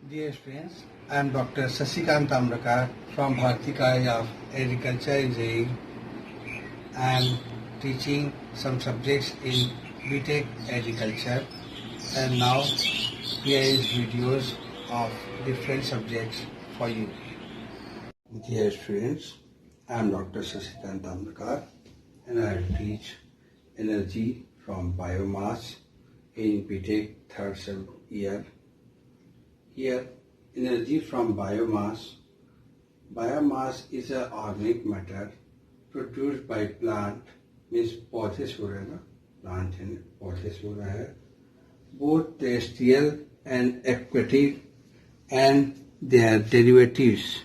Dear students, I am Dr. Sasikant Tamrakar from Bharati College of Agriculture Engineering. I am teaching some subjects in BTech Agriculture, and now here is videos of different subjects for you. Dear students, I am Dr. Sasikant Tamrakar and I will teach energy from biomass in BTech third year. Here, energy from biomass. Biomass is an organic matter produced by plant, means पौधे से हो रहा है ना, plant है पौधे से हो रहा है, both terrestrial and aquatic and their derivatives.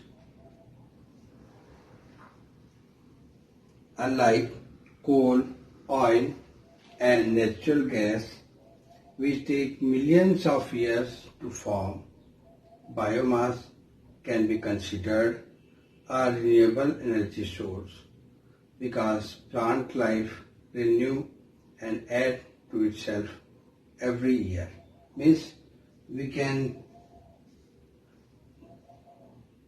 Unlike coal, oil and natural gas, which take millions of years to form, biomass can be considered a renewable energy source because plant life renew and add to itself every year. Means we can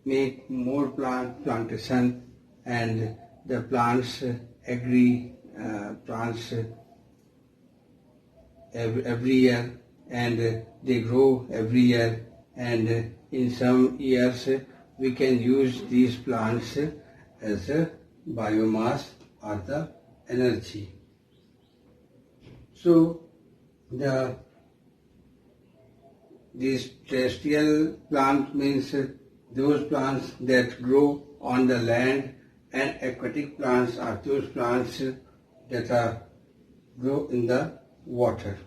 make more plantation and the plants plants every year and they grow every year, and in some years we can use these plants as a biomass or the energy. So these terrestrial plant means those plants that grow on the land, and aquatic plants are those plants that grow in the water.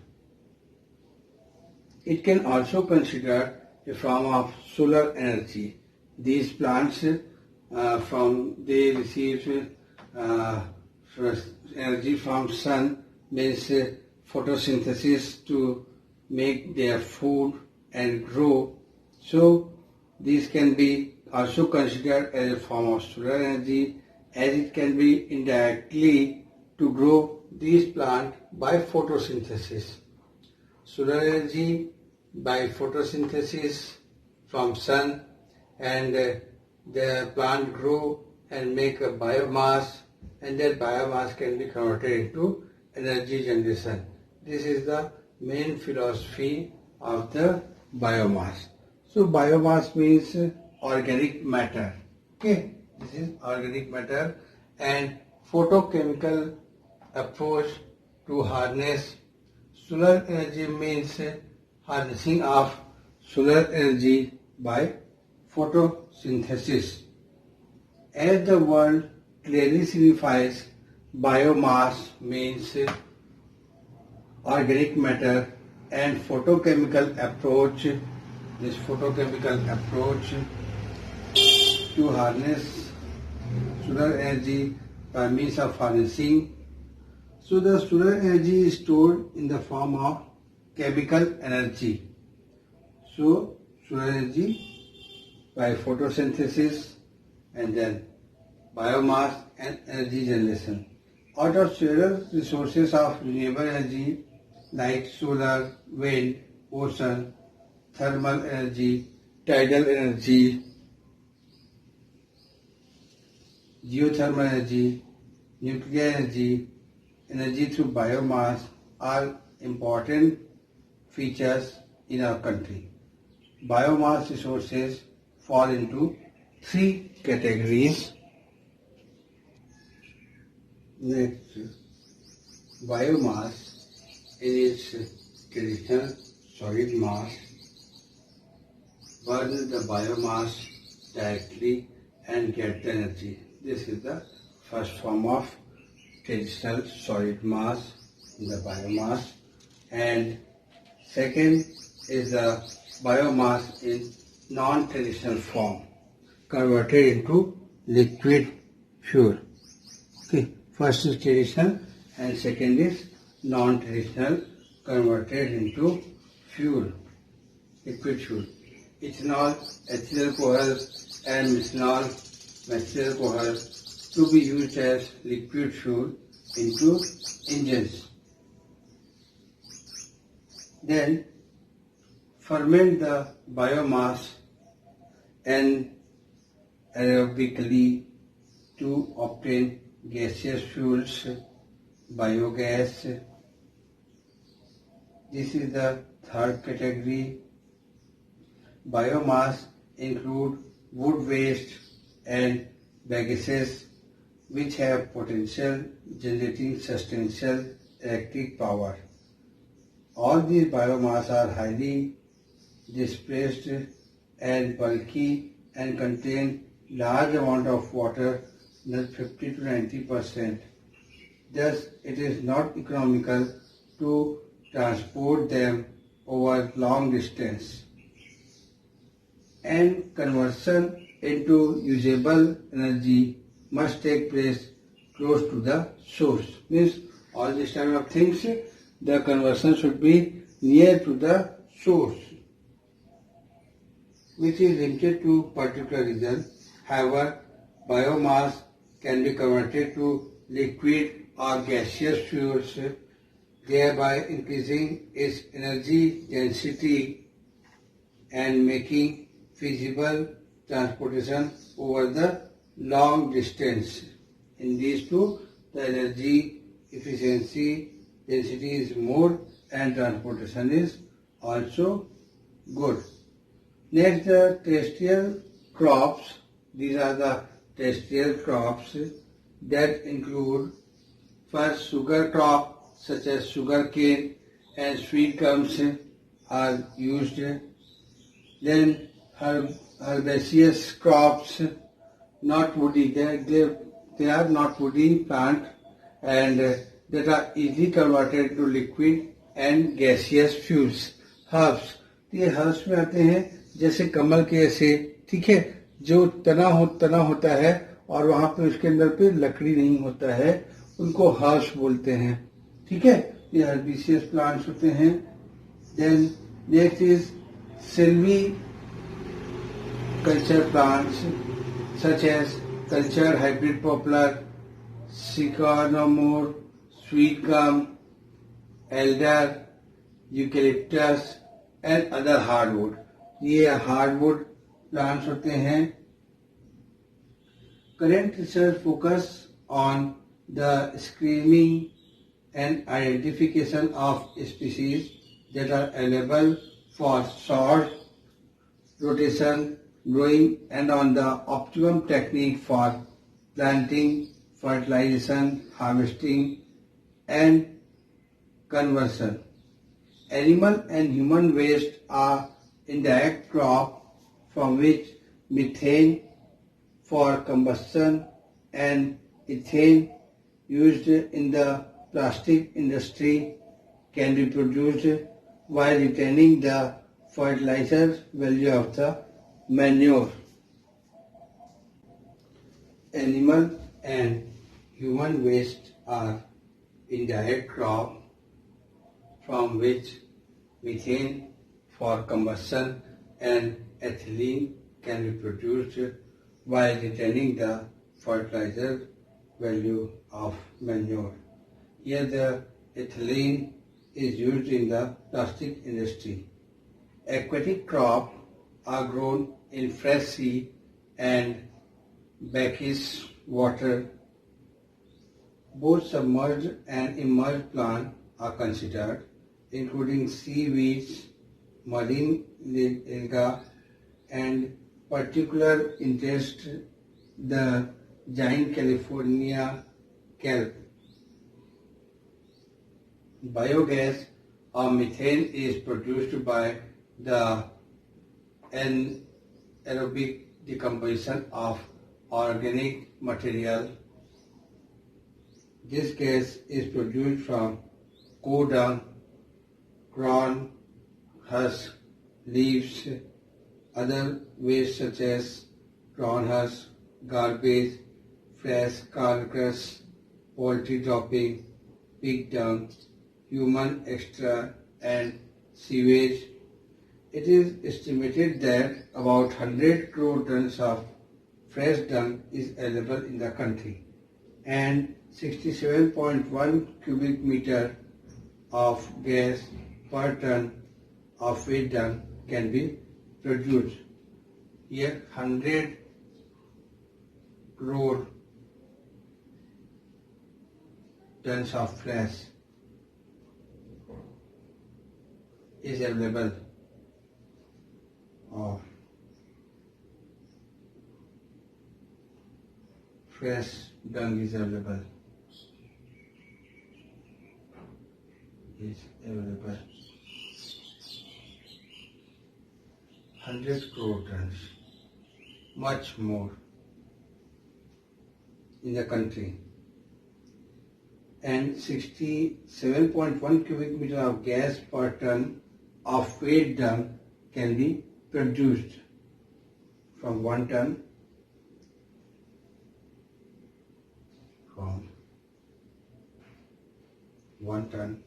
It can also consider a form of solar energy. These plants they receive energy from sun, means photosynthesis to make their food and grow. So these can be also considered as a form of solar energy, as it can be indirectly to grow these plants by photosynthesis. Solar energy by photosynthesis from sun, and the plant grow and make a biomass, and that biomass can be converted into energy generation. This is the main philosophy of the biomass. So biomass means organic matter. Okay, this is organic matter, and photochemical approach to harness solar energy means harnessing of solar energy by photosynthesis. As the word clearly signifies, biomass means organic matter, and photochemical approach, this photochemical approach to harness solar energy by means of harnessing. So the solar energy is stored in the form of chemical energy. So solar energy by photosynthesis and then biomass and energy generation. Out of several resources of renewable energy like solar, wind, ocean, thermal energy, tidal energy, geothermal energy, nuclear energy, energy through biomass are important features in our country. Biomass resources fall into three categories. Next, biomass in its traditional solid mass. Burn the biomass directly and get the energy. This is the first form of traditional solid mass in the biomass, and second is the biomass in non-traditional form, converted into liquid fuel. Okay, first is traditional and second is non-traditional, converted into fuel, liquid fuel. Ethanol, ethyl alcohol and methyl alcohol to be used as liquid fuel into engines. Then ferment the biomass anaerobically to obtain gaseous fuels, biogas. This is the third category. Biomass include wood waste and bagaces which have potential generating substantial electric power. All these biomass are highly dispersed and bulky and contain large amount of water, 50 to 90%. Thus, it is not economical to transport them over long distance. And conversion into usable energy must take place close to the source. Means all these type of things, the conversion should be near to the source, which is limited to particular region. However, biomass can be converted to liquid or gaseous fuels, thereby increasing its energy density and making feasible transportation over the long distance. In these two, the energy efficiency density is more and transportation is also good. Next, the terrestrial crops. These are the terrestrial crops that include first sugar crop such as sugar cane and sweet gums are used. Then herbaceous crops, not woody, they are not woody plant and that are easily converted to liquid and gaseous fuels. Herbs, ये herbs में आते हैं जैसे कमल के ऐसे, ठीक है, जो तना होता है और वहां पे उसके अंदर पे लकड़ी नहीं होता है, उनको हर्ब्स बोलते हैं, ठीक है, ये हर्बिशियस प्लांट्स होते हैं. Then next is silviculture plants such as culture hybrid poplar, sycamore, sweet gum, alder, eucalyptus and other hardwood. ये हार्डवुड प्लांट्स होते हैं. Current research focus on the screening and identification of species that are available for short rotation growing and on the optimum technique for planting, fertilization, harvesting and conversion. Animal and human waste are indirect crop from which methane for combustion and ethane used in the plastic industry can be produced while retaining the fertilizer value of the manure. Animal and human waste are indirect crop from which methane for combustion and ethylene can be produced while retaining the fertilizer value of manure. Here the ethylene is used in the plastic industry. Aquatic crops are grown in fresh sea and brackish water. Both submerged and immersed plants are considered, including seaweeds, marine algae, and particular interest the giant California kelp. Biogas or methane is produced by the anaerobic decomposition of organic material. This gas is produced from cow dung, corn, husk, leaves, other waste such as corn husk, garbage, fresh carcass, poultry dropping, pig dung, human extra and sewage. It is estimated that about 100 crore tons of fresh dung is available in the country and 67.1 cubic meter of gas per ton of wet dung can be produced. Here 100 crore tons of flesh is available, or fresh dung is available. 100 crore tons, much more in the country, and 67.1 cubic meter of gas per ton of wet dung can be produced from 1 ton, from 1 ton.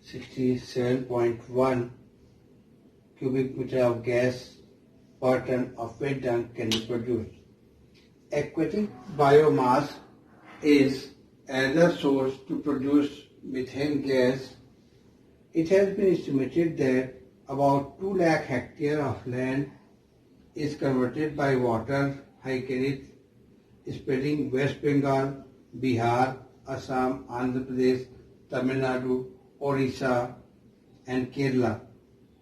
67.1 cubic meter of gas per ton of wet dung can be produced. Aquatic biomass is another source to produce methane gas. It has been estimated that about 2 lakh hectares of land is converted by water Hykerith, spreading West Bengal, Bihar, Assam, Andhra Pradesh, Tamil Nadu, Orissa and Kerala.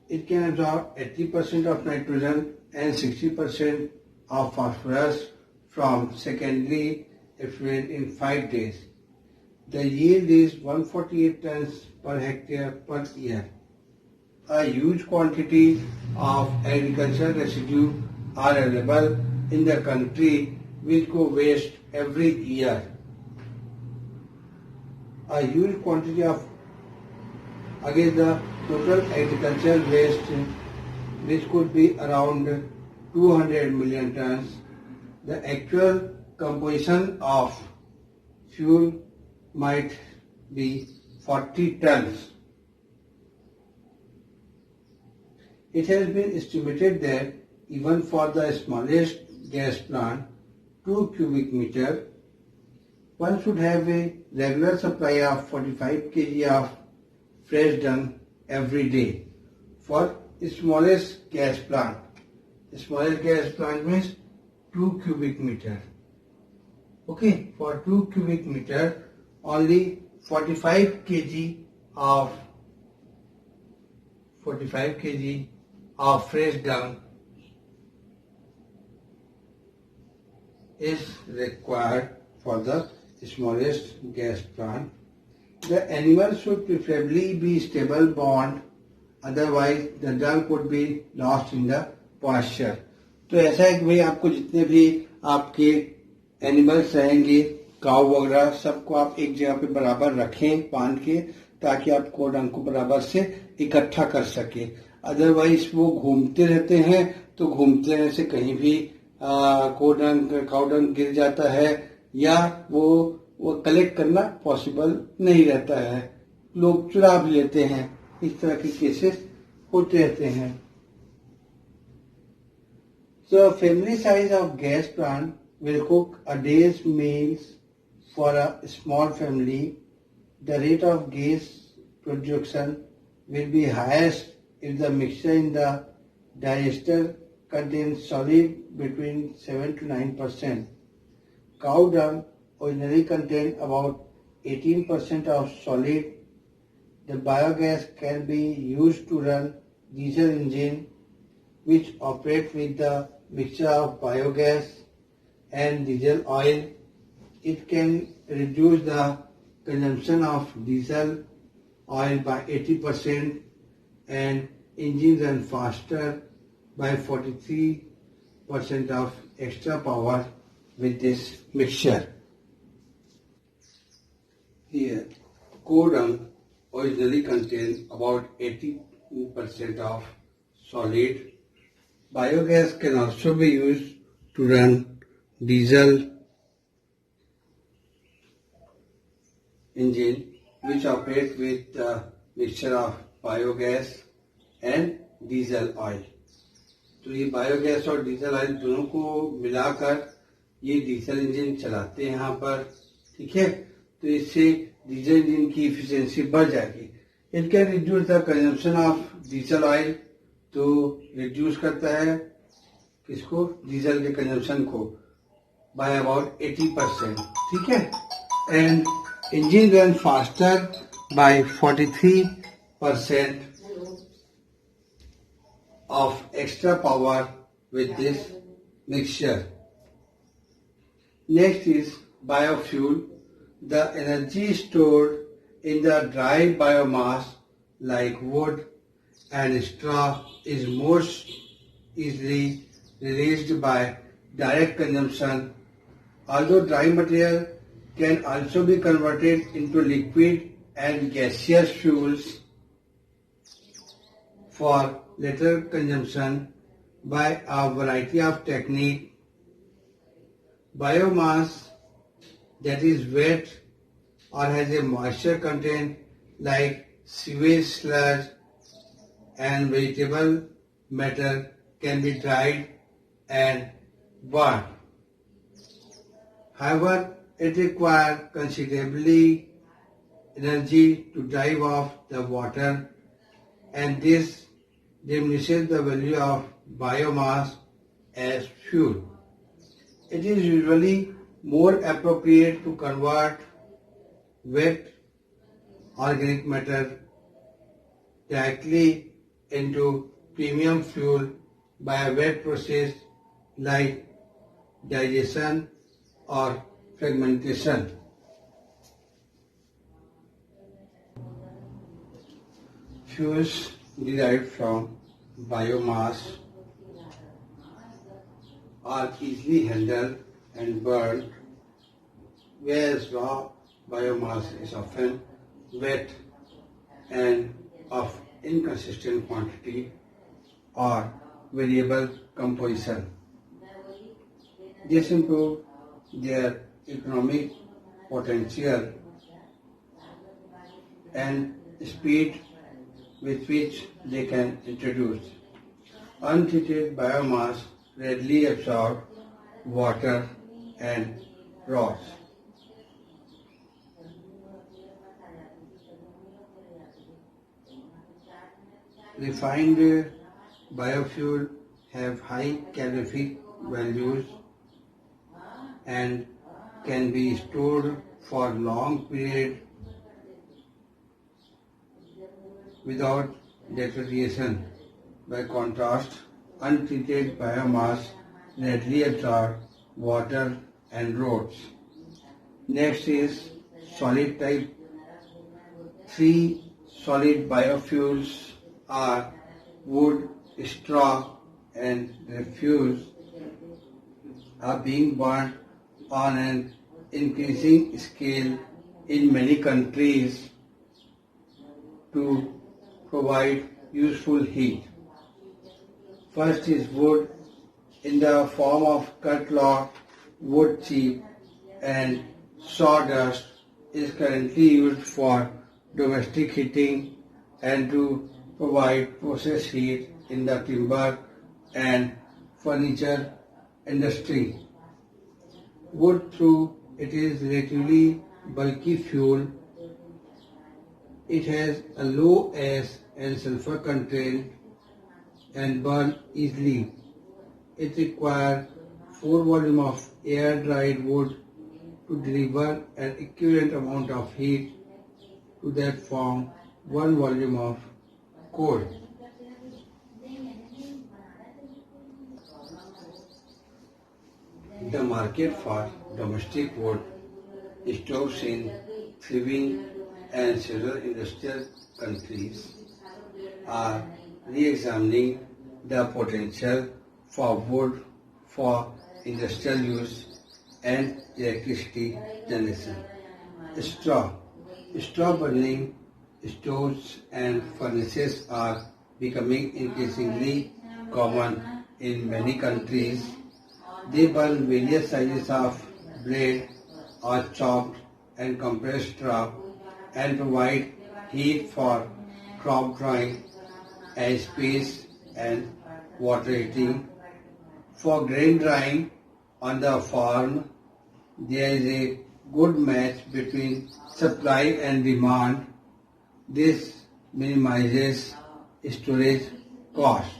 It can absorb 80% of nitrogen and 60% of phosphorus from secondary effluent in 5 days. The yield is 148 tons per hectare per year. A huge quantity of agricultural residue are available in the country which go waste every year. A huge quantity of against the total agricultural waste, which could be around 200 million tons. The actual composition of fuel might be 40 tons. It has been estimated that even for the smallest gas plant, 2 cubic meter, one should have a regular supply of 45 kg of fresh dung every day for smallest gas plant. Smallest gas plant means 2 cubic meter. Okay, for 2 cubic meter, only 45 kg of fresh dung is required for the smallest gas plant. The animal should preferably be stable born, otherwise the dung could be lost in the pasture. तो ऐसा है कि भाई आपको जितने भी आपके animals रहेंगे, काऊ वगैरह, सबको आप एक जगह पे बराबर रखें बांध के, ताकि आप को डंग को बराबर से इकट्ठा कर सके. अदरवाइज वो घूमते रहते हैं, तो घूमते रहने से कहीं भी काऊ डंग गिर जाता है, या वो कलेक्ट करना पॉसिबल नहीं रहता है, लोग चुरा भी लेते हैं. इस तरह के केसेस होते रहते हैं. So family size of gas plant will cook a day's meals for a small family. The rate of gas production will be highest if the mixture in the digester contains solid between 7 to 9%. Cow dung originally contained about 18% of solid. The biogas can be used to run diesel engine which operate with the mixture of biogas and diesel oil. It can reduce the consumption of diesel oil by 80% and engine run faster by 43% of extra power with this mixture. Here, cow dung originally contains about 80% of solid. Biogas can also be used to run diesel engine which operate with the mixture of biogas and diesel oil. तो ये biogas और diesel oil दोनों को मिलाकर ये diesel engine चलाते हैं यहाँ पर. ठीक है, तो इससे डीजल इंजन की इफिशिएंसी बढ़ जाएगी. It can reduce the consumption of diesel oil, तो reduce करता है किसको, डीजल के कंजम्पशन को by about 80%, ठीक है. And engine run faster by 43% of extra power with this mixture. Next is biofuel. The energy stored in the dry biomass like wood and straw is most easily released by direct consumption. Although dry material can also be converted into liquid and gaseous fuels for later consumption by a variety of techniques. Biomass that is wet or has a moisture content like sewage sludge and vegetable matter can be dried and burned. However, it requires considerably energy to drive off the water, and this diminishes the value of biomass as fuel. It is usually more appropriate to convert wet organic matter directly into premium fuel by a wet process like digestion or fragmentation. Fuels derived from biomass are easily handled and burned, whereas raw biomass is often wet and of inconsistent quantity or variable composition. This improves their economic potential and speed with which they can introduce. Untreated biomass readily absorb water and rots. Refined biofuel have high calorific values and can be stored for long period without deterioration. By contrast, untreated biomass readily absorb water and rots. Next is solid type. 3 solid biofuels are wood, straw and refuse are being burned on an increasing scale in many countries to provide useful heat. First is wood in the form of cut log, wood chip and sawdust is currently used for domestic heating and to provide process heat in the timber and furniture industry. Wood, through it is relatively bulky fuel, it has a low ash and sulfur content and burn easily. It requires 4 volumes of air-dried wood to deliver an equivalent amount of heat to that from 1 volume of coal. The market for domestic wood stores in thriving and several industrial countries are re-examining the potential for wood for industrial use and electricity generation. Straw burning stoves and furnaces are becoming increasingly common in many countries. They burn various sizes of blade or chopped and compressed straw and provide heat for crop drying, edge space and water heating. For grain drying on the farm, there is a good match between supply and demand. This minimizes storage cost.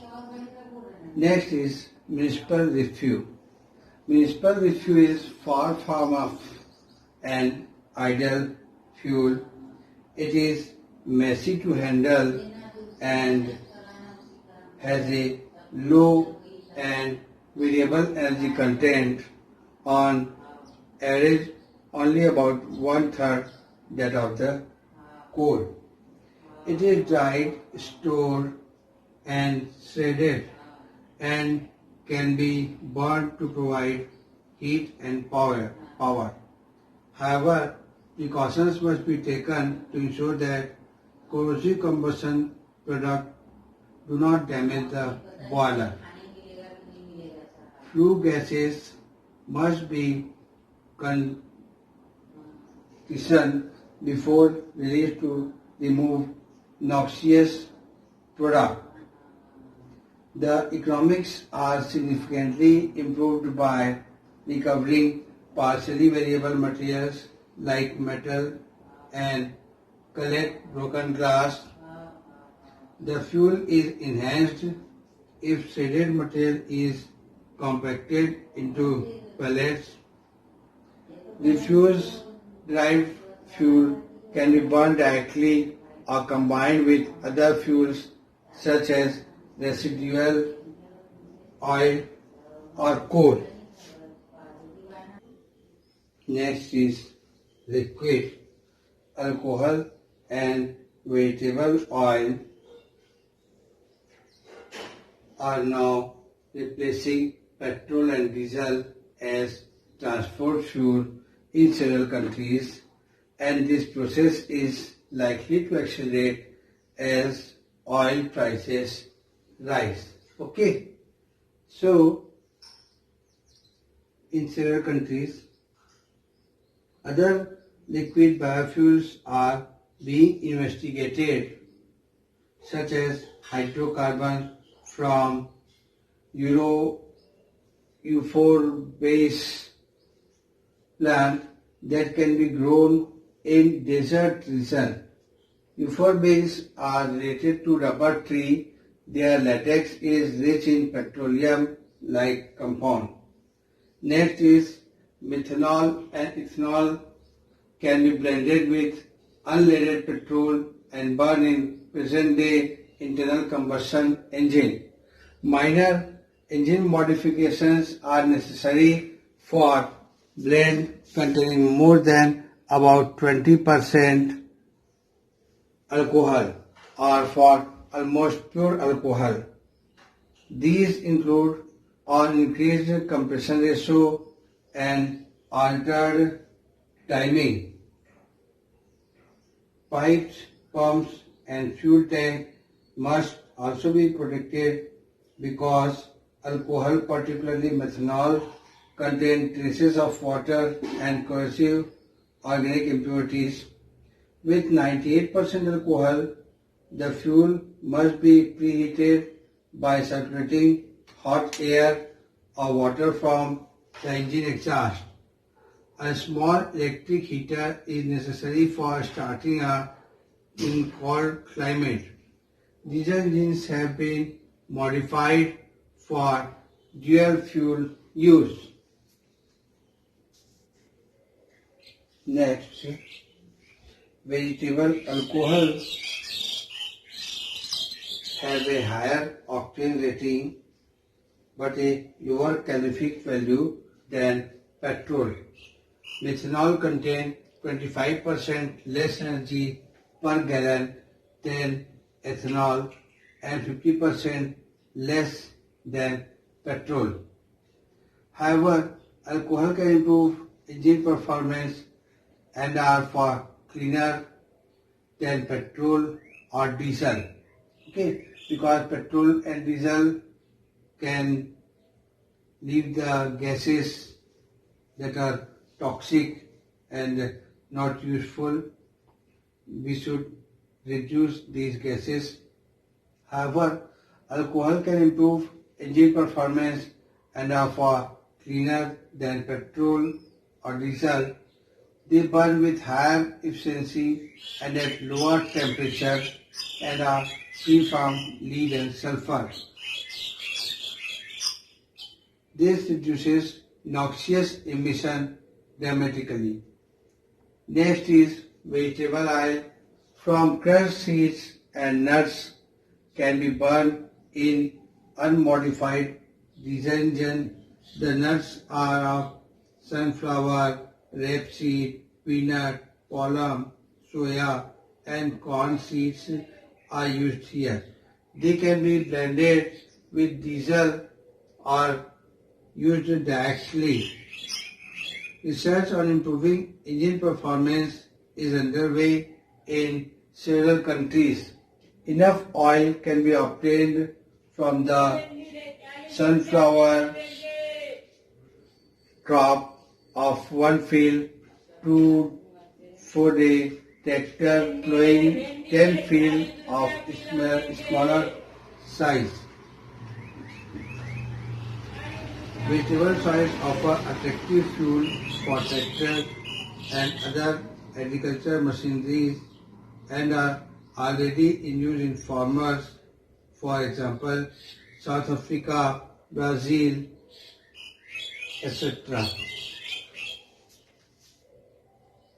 Next is municipal refuse. Municipal refuse is far from an ideal fuel. It is messy to handle and has a low and variable energy content, on average only about one-third that of the coal. It is dried, stored and shredded and can be burned to provide heat and power. However, precautions must be taken to ensure that corrosive combustion products do not damage the boiler. Flue gases must be conditioned before released to remove noxious product. The economics are significantly improved by recovering partially variable materials like metal and collect broken glass. The fuel is enhanced if shredded material is compacted into pellets. Refuse-derived fuel can be burned directly or combined with other fuels such as residual oil or coal. Next is liquid. Alcohol and vegetable oil are now replacing petrol and diesel as transport fuel in several countries, and this process is likely to accelerate as oil prices rise. Okay, so in several countries, other liquid biofuels are being investigated, such as hydrocarbon from U4 base plant that can be grown in desert region. U4 base are related to rubber tree. Their latex is rich in petroleum-like compound. Next is methanol and ethanol can be blended with unleaded petrol and burned in present-day internal combustion engine. Minor engine modifications are necessary for blend containing more than about 20% alcohol or for almost pure alcohol. These include an increased compression ratio and altered timing. Pipes, pumps and fuel tank must also be protected because alcohol, particularly methanol, contain traces of water and corrosive organic impurities. With 98% alcohol, the fuel must be preheated by circulating hot air or water from the engine exhaust. A small electric heater is necessary for starting in cold climate. These engines have been modified for dual fuel use. Next, vegetable alcohol have a higher octane rating but a lower calorific value than petrol. Methanol contains 25% less energy per gallon than ethanol and 50% less than petrol. However, alcohol can improve engine performance and are far cleaner than petrol or diesel. Okay, because petrol and diesel can leave the gases that are toxic and not useful. We should reduce these gases. However, alcohol can improve engine performance and are far cleaner than petrol or diesel. They burn with higher efficiency and at lower temperature and are free from lead and sulfur. This reduces noxious emission dramatically. Next is vegetable oil from crushed seeds and nuts can be burned in unmodified diesel engine. The nuts are of sunflower, rapeseed, peanut, palm, soya and corn seeds are used here. They can be blended with diesel or used directly. Research on improving engine performance is underway in several countries. Enough oil can be obtained from the sunflower crop of one field to for a tractor plowing 10 fields of smaller size. Vegetable oils offer attractive fuel for tractors and other agricultural machineries and are already in use in farmers, for example, South Africa, Brazil, etc.